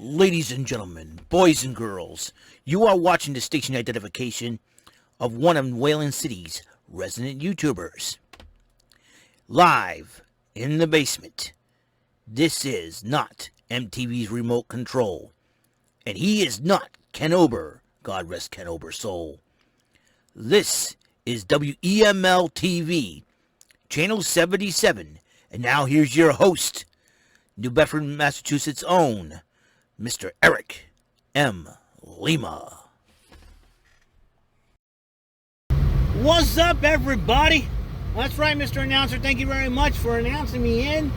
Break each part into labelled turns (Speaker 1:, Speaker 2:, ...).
Speaker 1: Ladies and gentlemen, boys and girls, you are watching the station identification of one of Wayland City's resident YouTubers. Live in the basement. This is not MTV's remote control. And he is not Ken Ober. God rest Ken Ober's soul. This is WEML-TV, Channel 77. And now here's your host, New Bedford, Massachusetts' own, Mr. Eric M. Lima.
Speaker 2: What's up, everybody? That's right, Mr. Announcer. Thank you very much for announcing me in.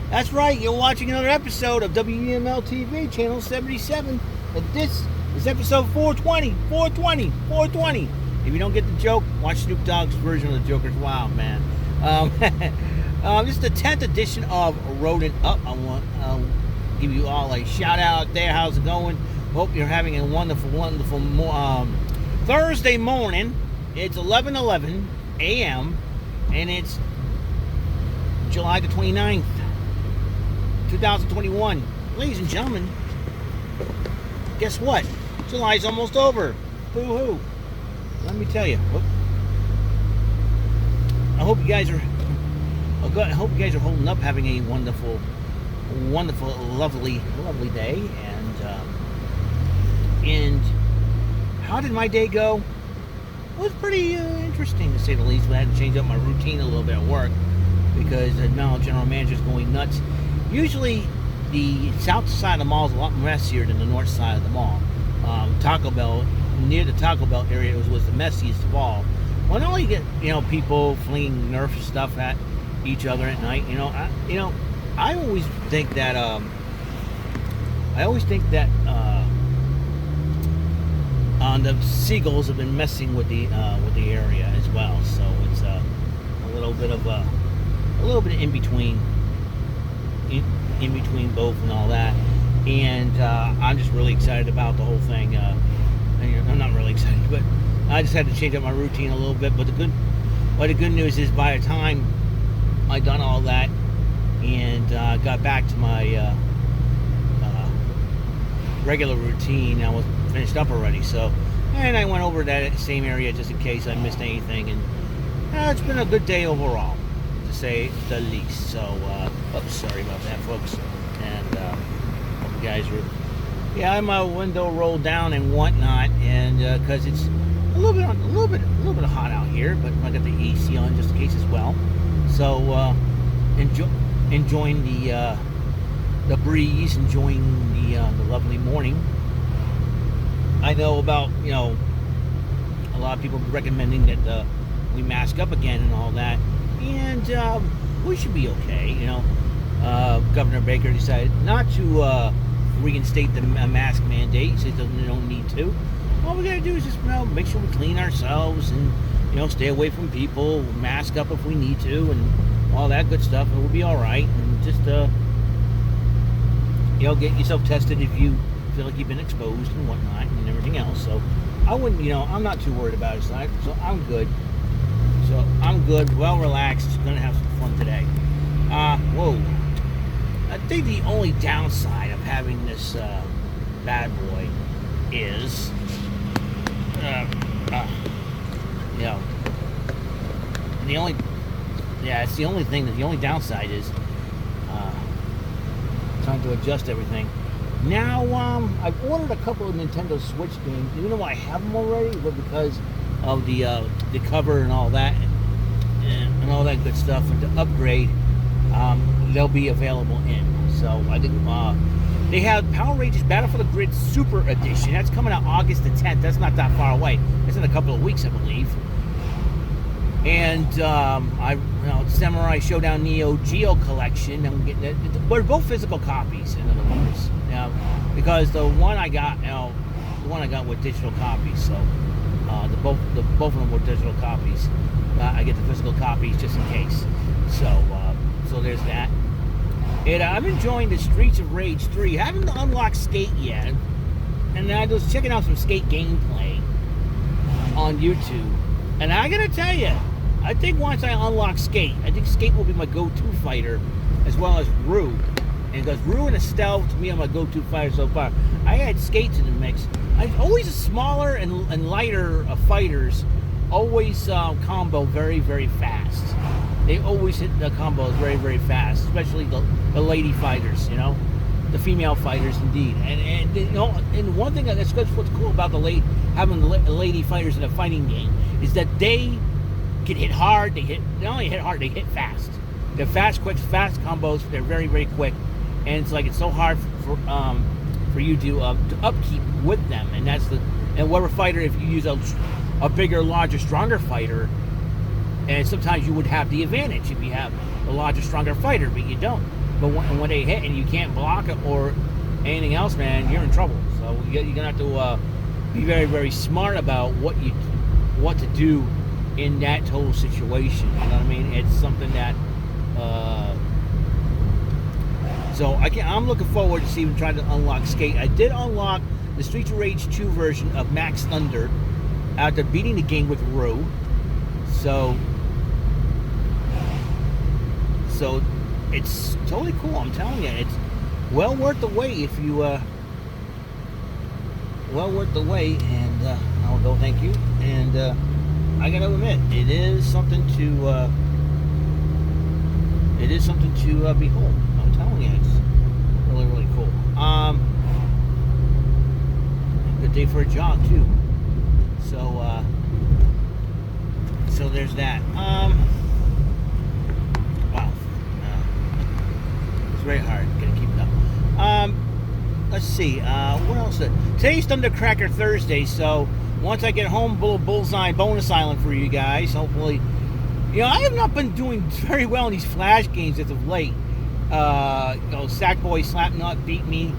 Speaker 2: That's right, you're watching another episode of WEML-TV, Channel 77. And this is episode 420. 420. If you don't get the joke, watch Snoop Dogg's version of the Joker's Wild, man. This is the 10th edition of Roadin. I want to give you all a shout out there. How's it going? Hope you're having a wonderful Thursday morning. It's 11:11 a.m. and it's July the 29th, 2021. Ladies and gentlemen, guess what? July's almost over. Boo-hoo. Let me tell you. I hope you guys are holding up, having a wonderful, lovely day. And how did my day go? It was pretty interesting, to say the least. I had to change up my routine a little bit at work because now general manager's going nuts. Usually, the south side of the mall is a lot messier than the north side of the mall. Taco Bell, near the Taco Bell area, was the messiest of all. Well, not only get people flinging Nerf stuff at each other at night. I always think that the seagulls have been messing with the area as well. So it's a little bit in between both and all that. And I'm just really excited about the whole thing. I'm not really excited, but I just had to change up my routine a little bit. But the good news is, by the time I done all that and got back to my regular routine, I was finished up already. So, and I went over that same area just in case I missed anything, and it's been a good day overall, to say the least. So, sorry about that, folks. And hope you guys were. Yeah, I have my window rolled down and whatnot, and because it's a little bit hot out here, but I got the AC on just in case as well. So enjoying the breeze, enjoying the lovely morning. I know about a lot of people recommending that we mask up again and all that, and we should be okay. Governor Baker decided not to reinstate the mask mandate. He said they don't need to. All we gotta do is just make sure we clean ourselves and stay away from people, mask up if we need to, and all that good stuff, and we'll be all right. And just get yourself tested if you feel like you've been exposed and whatnot and everything else. So I wouldn't, I'm not too worried about it. So I'm good. Well relaxed. Gonna have some fun today. Whoa. I think the only downside of having this bad boy is, it's the only thing. The only downside is trying to adjust everything. Now, I've ordered a couple of Nintendo Switch games. Even though I have them already, but because of the cover and all that, and all that good stuff, and to upgrade, they'll be available in. So I think they have Power Rangers Battle for the Grid Super Edition. That's coming out August the 10th. That's not that far away. It's in a couple of weeks, I believe. And Samurai Showdown Neo Geo Collection. I'm getting it. We're both physical copies, in other words. Because the one I got, were digital copies. So both of them were digital copies. I get the physical copies just in case. So there's that. And I'm enjoying the Streets of Rage 3. I haven't unlocked Skate yet, and I was checking out some Skate gameplay on YouTube. And I gotta tell you, I think once I unlock Skate, I think Skate will be my go-to fighter, as well as Rue. And because Rue and Estelle, to me, are my go-to fighters so far. I had Skates in the mix. Always smaller and lighter fighters always combo very, very fast. They always hit the combos very, very fast, especially the lady fighters, you know, the female fighters, indeed. And you know, and one thing that's what's cool about having the lady fighters in a fighting game is that they can hit hard. They not only hit hard, they hit fast. They're fast combos. They're very, very quick, and it's like it's so hard for you to upkeep with them. And whatever fighter, if you use a bigger, larger, stronger fighter, and sometimes you would have the advantage if you have a larger, stronger fighter, but you don't. But when they hit and you can't block it or anything else, man, you're in trouble. So you're gonna have to be very, very smart about what to do in that total situation. You know what I mean? It's something that. So I'm looking forward to see him trying to unlock Skate. I did unlock the Streets of Rage 2 version of Max Thunder after beating the game with Rue. So it's totally cool. I'm telling you, it's well worth the wait if you well worth the wait. And I'll go thank you. And I gotta admit, it is something to behold. I'm telling you, it's really, really cool. Good day for a jog too. So there's that. Wow. It's very hard. Gotta keep it up. Let's see. What else? Today's Thundercracker Thursday, so once I get home, a little Bullseye bonus island for you guys. Hopefully, you know, I have not been doing very well in these Flash games as of late. You know, Sackboy Slapnut beat me.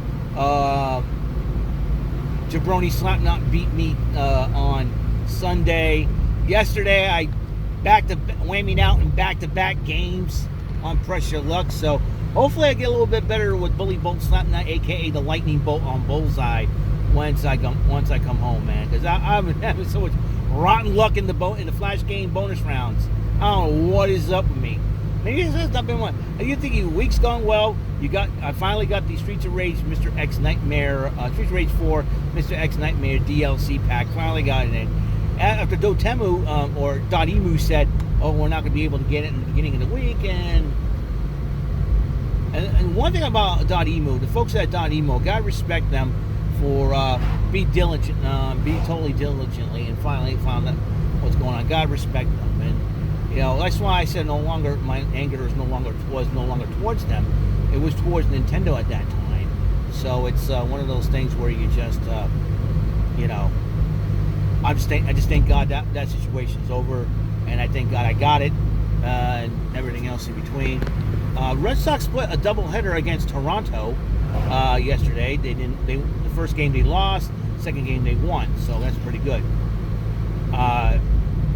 Speaker 2: Jabroni Slapnut beat me on Sunday. Yesterday, I whammied out in back-to-back games on Pressure Luck. So hopefully, I get a little bit better with Bully Bolt Slapnut, aka the Lightning Bolt on Bullseye, once I come home, man. Because I've been having so much rotten luck in the Flash game bonus rounds. I don't know what is up with me. Maybe it's not been one. You think your week's gone well? I finally got the Streets of Rage Mr. X Nightmare, Streets of Rage 4 Mr. X Nightmare DLC pack. Finally got it in. After Dotemu or Dotemu said, "Oh, we're not going to be able to get it in the beginning of the week," and one thing about Dotemu, the folks at Dotemu, gotta respect them for be diligent, be totally diligently, and finally found out what's going on. Gotta respect them, and you know that's why I said my anger was no longer towards them. It was towards Nintendo at that time. So it's one of those things where you just, you know, I just thank God that situation's over, and I thank God I got it, and everything else in between. Red Sox split a doubleheader against Toronto yesterday. The first game they lost, second game they won, so that's pretty good. The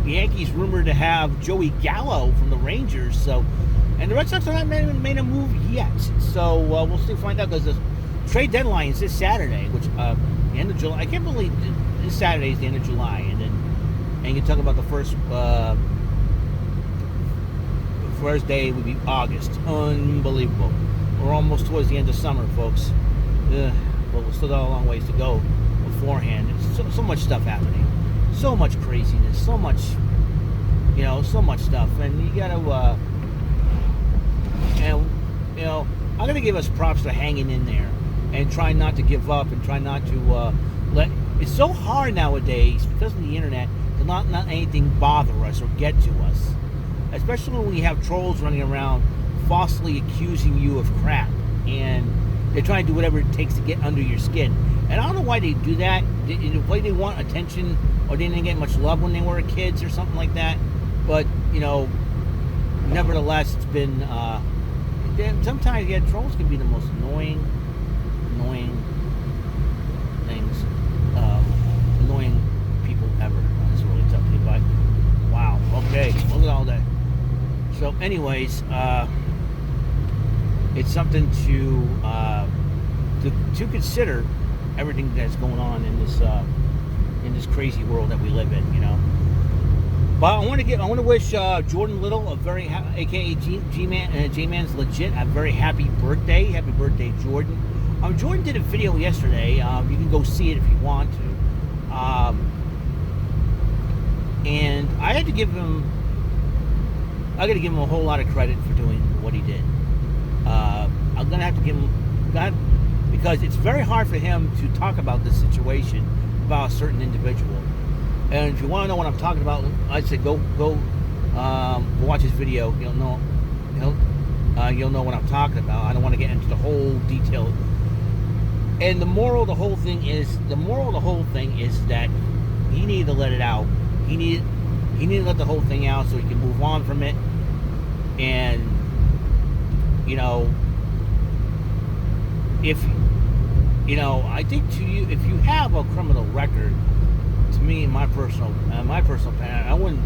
Speaker 2: Yankees rumored to have Joey Gallo from the Rangers, and the Red Sox have not made a move yet. So we'll still find out because the trade deadline is this Saturday, which the end of July. I can't believe this Saturday is the end of July, and you talk about the first day would be August. Unbelievable. We're almost towards the end of summer, folks. But we've still got a long ways to go beforehand. There's so much stuff happening. So much craziness. So much, you know, so much stuff. And you gotta, and, you know, I'm gonna give us props for hanging in there and try not to give up and try not to let. It's so hard nowadays because of the internet to not anything bother us or get to us. Especially when we have trolls running around falsely accusing you of crap, and they're trying to do whatever it takes to get under your skin. And I don't know why they do that. In a way, they want attention, or they didn't get much love when they were kids, or something like that. But you know, nevertheless, it's been sometimes trolls can be the most annoying things, annoying people ever. It's really tough to get by. Wow. Okay. Look at all that. So, anyways, it's something to consider everything that's going on in this crazy world that we live in. You know, But I want to wish Jordan Little, aka J-Man's Legit, a very happy birthday. Happy birthday, Jordan. Jordan did a video yesterday. You can go see it if you want to. And I got to give him a whole lot of credit for doing what he did. I'm gonna have to give him because it's very hard for him to talk about this situation about a certain individual. And if you want to know what I'm talking about, I'd say go watch his video. You'll know what I'm talking about. I don't want to get into the whole detail. And the moral of the whole thing is that he needed to let it out. He needed to let the whole thing out so he can move on from it. And I think if you have a criminal record, to me, in my personal opinion, I wouldn't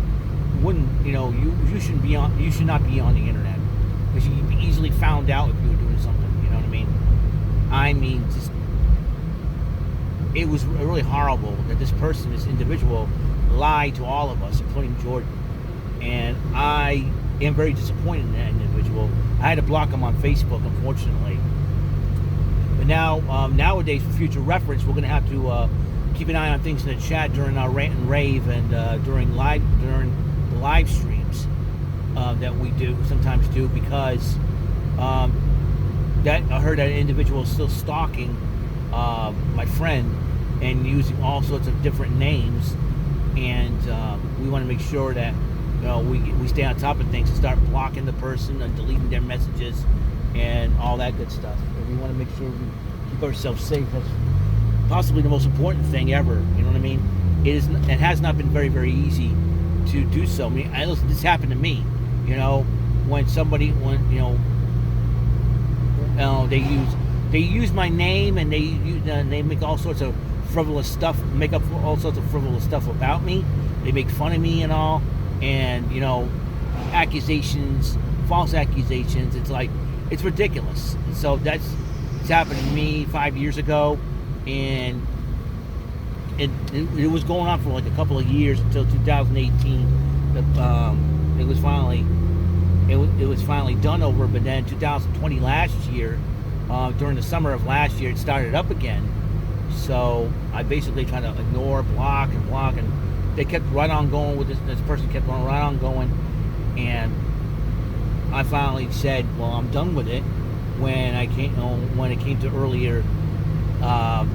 Speaker 2: you should not be on the internet, because you'd be easily found out if you were doing something. You know what I mean? Just it was really horrible that this individual, lied to all of us, including Jordan, and I am very disappointed in that individual. I had to block him on Facebook, unfortunately. But now, nowadays, for future reference, we're going to have to keep an eye on things in the chat during our rant and rave and during the live streams that we sometimes do, because I heard that individual is still stalking my friend and using all sorts of different names, and we want to make sure that we stay on top of things and start blocking the person and deleting their messages and all that good stuff. And we want to make sure we keep ourselves safe. That's possibly the most important thing ever. You know what I mean? It has not been very, very easy to do so. I mean, listen, this happened to me. When they use my name, and they make all sorts of frivolous stuff, about me. They make fun of me and all, and accusations, false accusations. It's ridiculous. And so it's happened to me 5 years ago, and it was going on for like a couple of years until 2018. It was finally done over. But then 2020, last year, during the summer of last year, it started up again. So I basically tried to ignore, block, and they kept right on going with this person kept on right on going, and I finally said, well, I'm done with it. When it came to earlier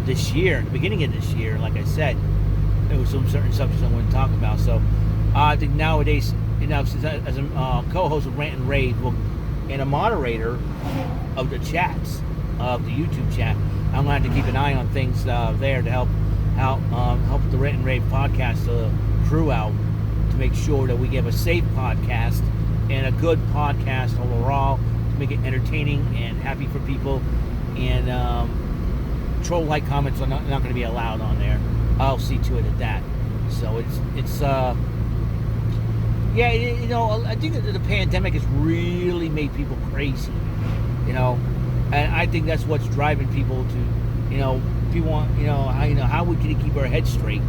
Speaker 2: this year, the beginning of this year, like I said, there was some certain subjects I wouldn't talk about. So I think nowadays, since as a co-host of Rant and Rave and a moderator of the chats, of the YouTube chat, I'm going to have to keep an eye on things there to help the Rant and Rave podcast crew out, to make sure that we give a safe podcast and a good podcast overall, to make it entertaining and happy for people. And troll-like comments are not going to be allowed on there. I'll see to it at that. So it's I think that the pandemic has really made people crazy, and I think that's what's driving people to, people want, how we can keep our heads straight.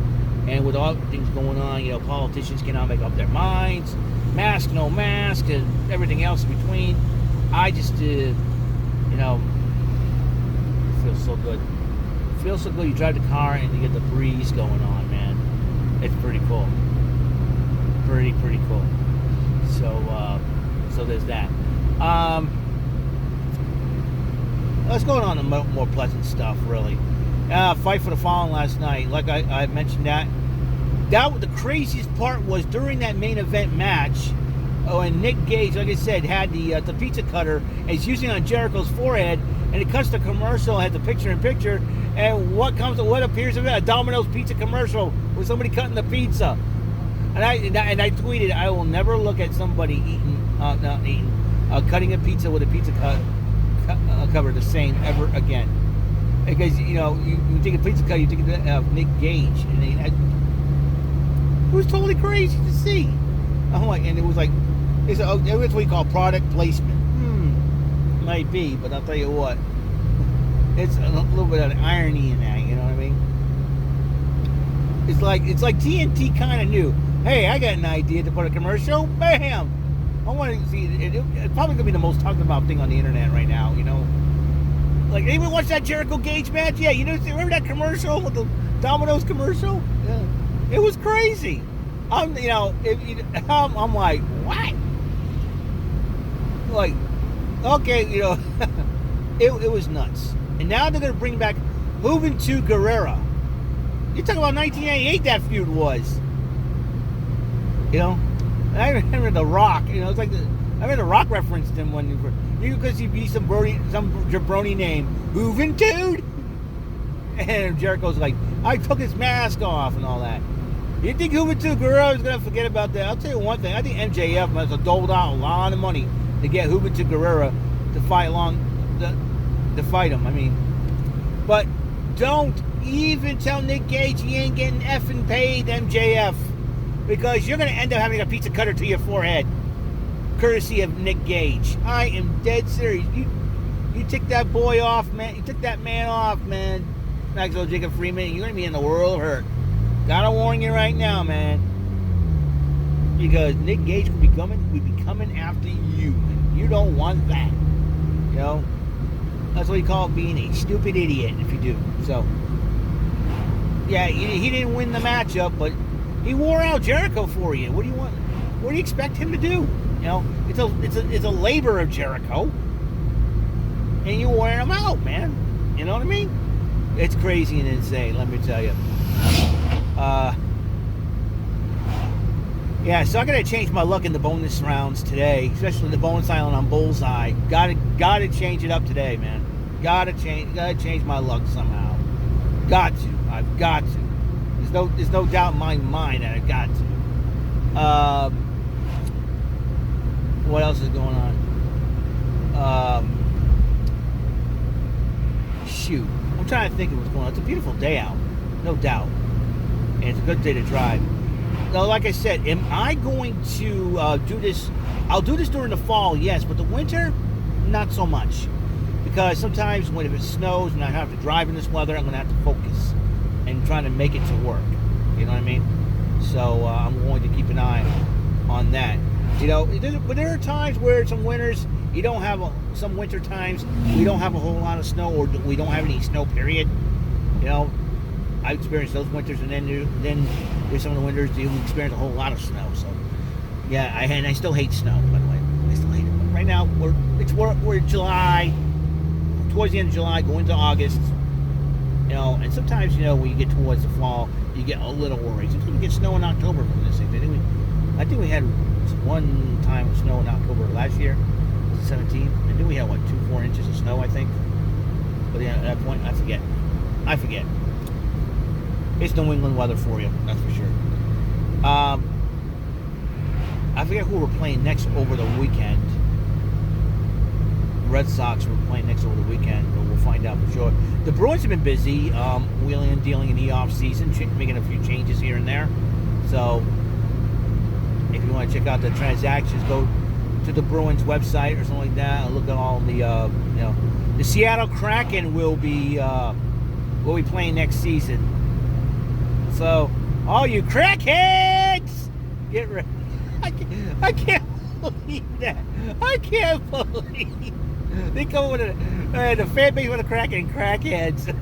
Speaker 2: And with all things going on, politicians cannot make up their minds, mask, no mask, and everything else in between. I just, it feels so good. It feels so good. You drive the car and you get the breeze going on, man. It's pretty cool. Pretty cool. So there's that. Let's go on to more pleasant stuff, really. Fight for the Fallen last night. Like I mentioned that the craziest part was during that main event match, when Nick Gage, like I said, had the pizza cutter and he's using it on Jericho's forehead, and it cuts the commercial, had the picture-in-picture, and what appears to be a Domino's pizza commercial with somebody cutting the pizza. And I tweeted, I will never look at somebody cutting a pizza with a pizza cover the same ever again. Because you take a pizza cut, you take Nick Gage, and it was totally crazy to see. And it was like, it's what we call product placement. Might be, but I'll tell you what, it's a little bit of irony in that. You know what I mean? It's like TNT kind of knew. hey, I got an idea to put a commercial. Bam! I want to see it's probably gonna be the most talked about thing on the internet right now. You know, like anyone watch that Jericho Gage match? Yeah, you know, remember that commercial with the Domino's commercial? Yeah, it was crazy. I'm like, what? Like, okay, you know, it was nuts. And now they're gonna bring back Juventud Guerrera. You talk about 1988, that feud was. You know, and I remember The Rock. You know, it's like I remember The Rock referenced him because he'd be some jabroni name, Juventud. And Jericho's like, I took his mask off and all that. You think Juventud Guerrera is gonna forget about that? I'll tell you one thing. I think MJF must have doled out a lot of money to get Juventud Guerrera to fight to fight him. I mean, but don't even tell Nick Gage he ain't getting effing paid, MJF, because you're going to end up having a pizza cutter to your forehead, courtesy of Nick Gage. I am dead serious. You took that boy off, man. You took that man off, man. Maxwell Jacob Freeman, you're going to be in the world of hurt. Gotta warn you right now, man. Because Nick Gage will be coming after you, and you don't want that. You know? That's what you call being a stupid idiot if you do. So, yeah, he didn't win the matchup, but he wore out Jericho for you. What do you want? What do you expect him to do? You know, it's a labor of Jericho, and you're wearing him out, man. You know what I mean? It's crazy and insane. Let me tell you. Yeah, so I gotta change my luck in the bonus rounds today, especially the bonus island on Bullseye. Gotta change it up today, man. Gotta change my luck somehow. Got to. I've got to. There's no doubt in my mind that I've got to. What else is going on? Shoot, I'm trying to think of what's going on. It's a beautiful day out, no doubt, and it's a good day to drive. Now, like I said, am I going to do this? I'll do this during the fall, yes, but the winter, not so much. Because sometimes when it snows and I have to drive in this weather, I'm going to have to focus and trying to make it to work. You know what I mean? So I'm going to keep an eye on that. You know, but there are times where some winters, you don't have, some winter times, we don't have a whole lot of snow, or we don't have any snow, period. You know, I experienced those winters, and then there's some of the winters you experience a whole lot of snow. So, yeah, I still hate snow, by the way. I still hate it. Right now, we're July, towards the end of July, going into August. You know, and sometimes, you know, when you get towards the fall, you get a little worried. Sometimes we get snow in October from this thing. I think we had one time of snow in October last year, 17th. And then we had, 2-4 inches of snow, I think. But yeah, at that point, I forget. It's New England weather for you, that's for sure. I forget who we're playing next over the weekend. The Red Sox were playing next over the weekend, but we'll find out for sure. The Bruins have been busy, wheeling and dealing in the off-season, making a few changes here and there. So, if you want to check out the transactions, go to the Bruins website or something like that, and look at all the, the Seattle Kraken will be playing next season. So, all you crackheads, get ready. I can't believe that. I can't believe they come with the fan base with a crackheads.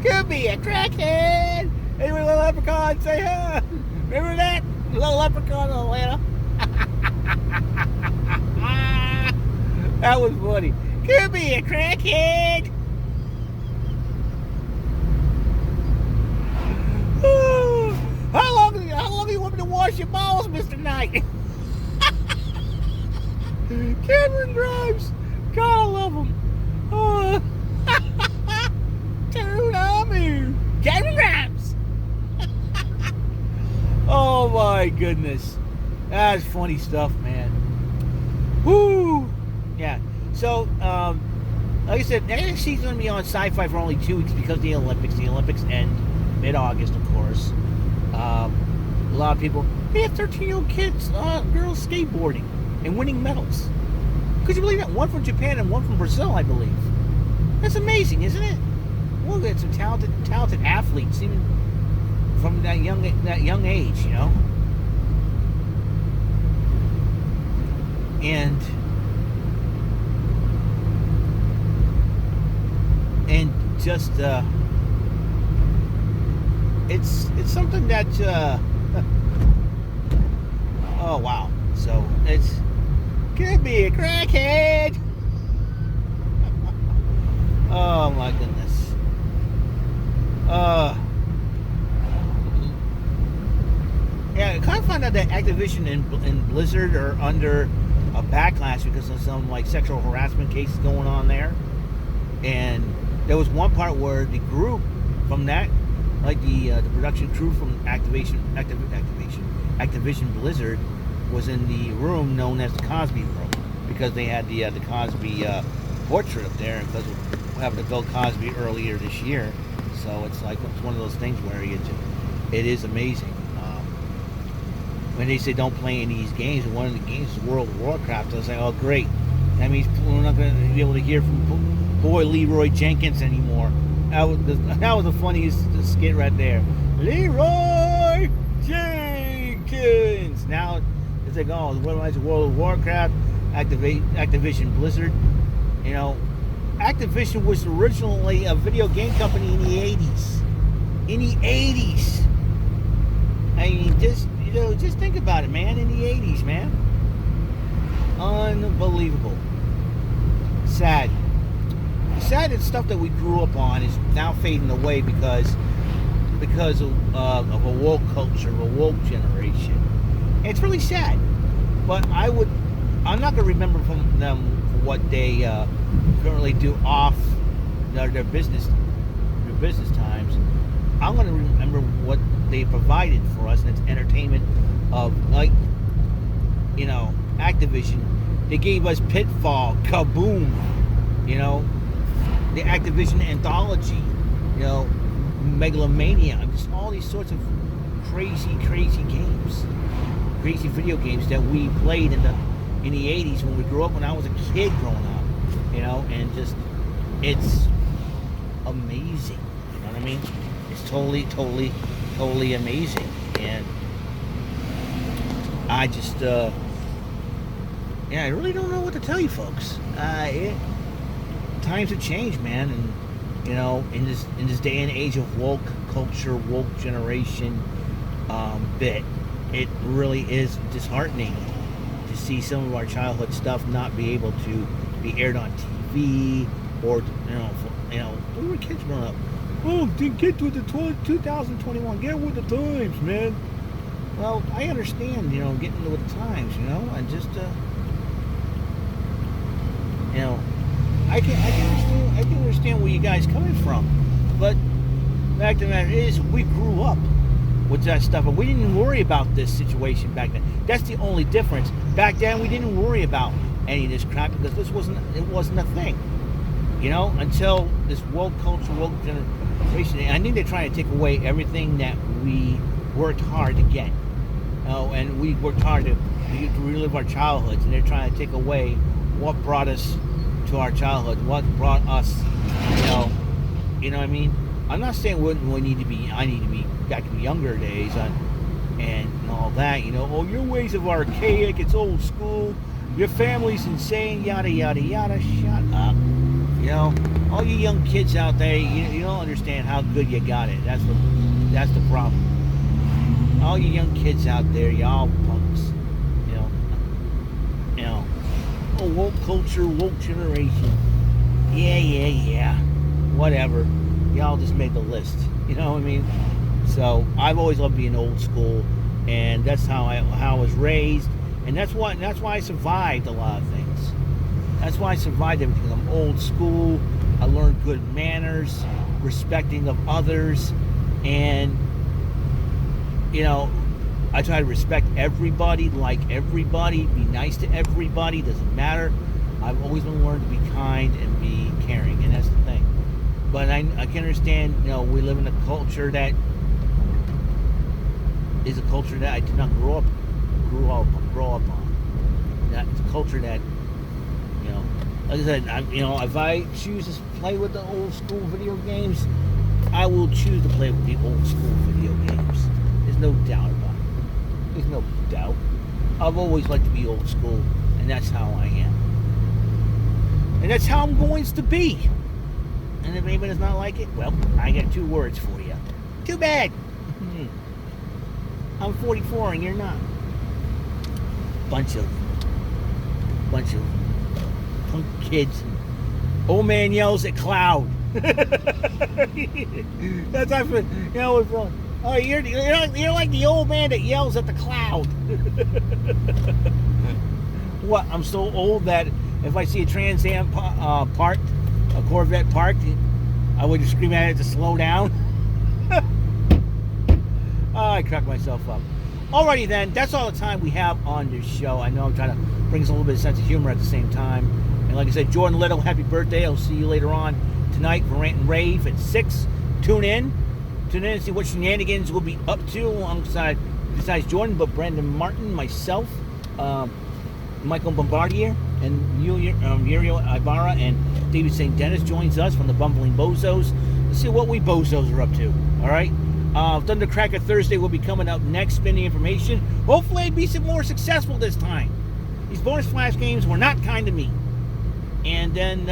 Speaker 2: Could be a crackhead. Hey, Little Leprechaun, say hi. Remember that? Little Leprechaun in Atlanta? That was funny. Could be a crackhead. How long do you want me to wash your balls, Mr. Knight? Cameron Grimes. God, I love him. Cameron Grimes. Oh, my goodness. That's funny stuff, man. Woo! Yeah. So, like I said, NXT's going to be on Sci-Fi for only 2 weeks because of the Olympics. The Olympics end mid-August, of course. A lot of people, they have 13-year-old kids, girls skateboarding and winning medals. Could you believe that? One from Japan and one from Brazil, I believe. That's amazing, isn't it? Well, we had some talented athletes, even from that young age, you know. and just it's something that oh wow, so it's could be a crackhead. Oh my goodness. Yeah, I kind of found out that Activision and Blizzard are under a backlash because of some like sexual harassment cases going on there. And there was one part where the group from that, like the production crew from Activision Blizzard, was in the room known as the Cosby room because they had the Cosby portrait up there because of having the Bill Cosby earlier this year. So it's like it's one of those things where it is amazing. When they say don't play any of these games, and one of the games is World of Warcraft, I was like, oh great, that means we're not going to be able to hear from boy Leroy Jenkins anymore. That was the funniest skit right there. Leroy Jenkins. Now it's like, oh, what is World of Warcraft? Activision Blizzard. You know, Activision was originally a video game company in the 80s. In the 80s. I mean, just think about it, man. In the 80s, man. Unbelievable. Sad. Sad that stuff that we grew up on is now fading away because of a woke culture, of a woke generation. And it's really sad. But I'm not going to remember from them what they currently do off their business times. I'm going to remember what they provided for us, and it's entertainment of, like, you know, Activision. They gave us Pitfall, Kaboom, you know, the Activision anthology, you know, Megalomania, just all these sorts of crazy games, crazy video games that we played in the 80s when we grew up, when I was a kid growing up, you know, and just, it's amazing, you know what I mean? It's totally amazing, and I just, I really don't know what to tell you folks. Times have changed, man, and you know, in this day and age of woke culture, woke generation, it really is disheartening to see some of our childhood stuff not be able to be aired on TV, or you know, we were kids growing up. Oh, get with the 2021, get with the times, man. Well, I understand, you know, getting with the times, you know, and just, you know, I can understand where you guys coming from, but the fact of the matter is, we grew up with that stuff, and we didn't worry about this situation back then. That's the only difference. Back then, we didn't worry about any of this crap because it wasn't a thing, you know, until this woke culture, woke generation. I think they're trying to take away everything that we worked hard to get, you know, and we worked hard to relive our childhoods, and they're trying to take away what brought us to our childhood, what brought us, you know what I mean? I'm not saying I need to be back in the younger days and all that, you know, oh, your ways are archaic, it's old school, your family's insane, yada yada yada. Shut up. You know, all you young kids out there, you don't understand how good you got it. That's the problem. All you young kids out there, y'all punks. You know, oh, woke culture, woke generation. Yeah. Whatever. Y'all just made the list. You know what I mean? So I've always loved being old school, and that's how I was raised, and that's why I survived a lot of things. That's why I survived everything. I'm old school. I learned good manners, respecting of others, and you know, I try to respect everybody, like everybody, be nice to everybody. Doesn't matter. I've always been learned to be kind and be caring, and that's the thing. But I can understand, you know, we live in a culture that is a culture that I did not grow up on. It's a culture that, you know, like I said, if I choose to play with the old school video games, I will choose to play with the old school video games. There's no doubt about it. There's no doubt. I've always liked to be old school, and And that's how I am. And that's how I'm going to be. And if anybody does not like it, well, I got 2 words for you. Too bad. I'm 44 and you're not. Bunch of punk kids. Old man yells at cloud. That's how, you know. Oh, you're like the old man that yells at the cloud. What? I'm so old that if I see a Trans Am parked, a Corvette parked, I would just scream at it to slow down. I crack myself up. Alrighty then, that's all the time we have on this show. I know I'm trying to bring us a little bit of sense of humor at the same time. And like I said, Jordan Little, happy birthday. I'll see you later on tonight for Rant and Rave at 6. Tune in and see what shenanigans we'll be up to alongside, besides Jordan, but Brandon Martin, myself, Michael Bombardier, and Muriel Ibarra, and David St. Dennis joins us from the Bumbling Bozos. Let's see what we bozos are up to. All right. Thundercracker Thursday will be coming up next, spinning information. Hopefully I'll be some more successful this time. These bonus flash games were not kind to me. And then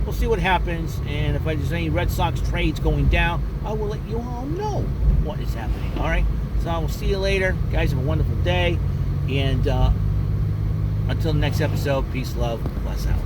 Speaker 2: we'll see what happens. And if there's any Red Sox trades going down, I will let you all know what is happening. All right? So I will see you later. Guys, have a wonderful day. And until the next episode, peace, love, bless out.